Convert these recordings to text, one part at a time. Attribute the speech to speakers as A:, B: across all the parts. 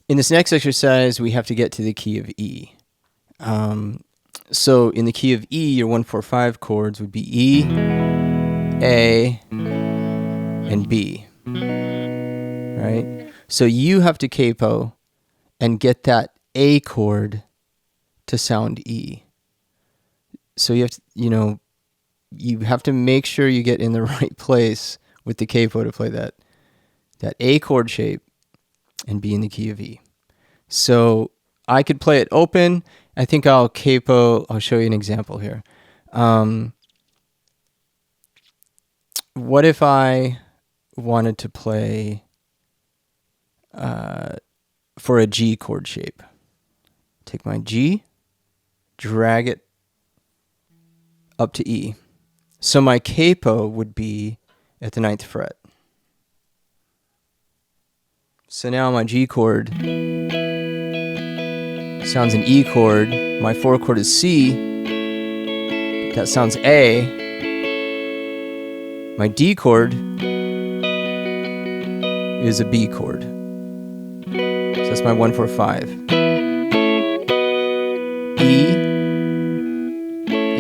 A: In this next exercise, we have to get to the key of E. So in the key of E, your 1-4-5 chords would be E, A, and B, right? So you have to capo and get that A chord to sound E. So you have to make sure you get in the right place with the capo to play that A chord shape and be in the key of E. So I could play it open. I think I'll capo. I'll show you an example here. What if I wanted to play for a G chord shape? Take my G, drag it up to E. So my capo would be at the 9th fret. So now my G chord sounds an E chord. My 4 chord is C. That sounds A. My D chord is a B chord. So that's my 1-4-5. E,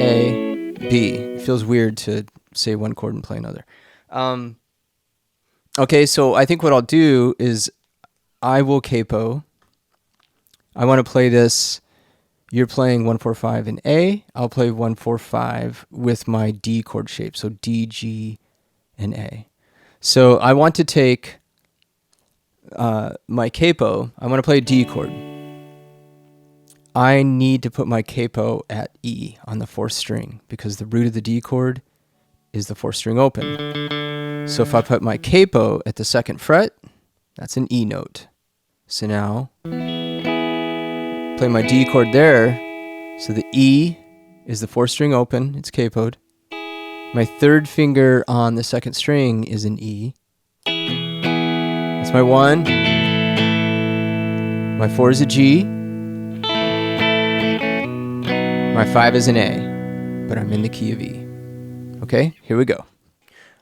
A: A, B. It feels weird to say one chord and play another. Okay, so I think what I'll do is I will capo. I want to play this. You're playing 1-4-5 in A. I'll play 1-4-5 with my D chord shape. So D, G, and A. So I want to take my capo. I want to play a D chord. I need to put my capo at E on the 4th string because the root of the D chord is the 4th string open. So if I put my capo at the 2nd fret, that's an E note. So now play my D chord there. So the E is the 4th string open. It's capoed. My 3rd finger on the 2nd string is an E. That's my 1. My 4 is a G. My 5 is an A, but I'm in the key of E. Okay, here we go.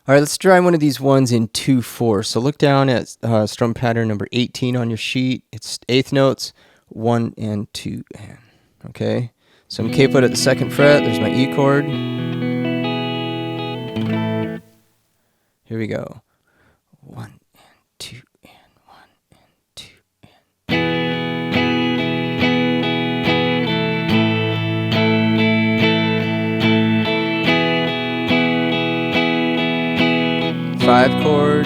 A: All right, let's try one of these ones in 2/4. So look down at strum pattern number 18 on your sheet. It's 8th notes, 1 and 2 and. Okay, so I'm capoed at the 2nd fret. There's my E chord. Here we go. 1 and 2 and 1 and 2 and. 5 chord.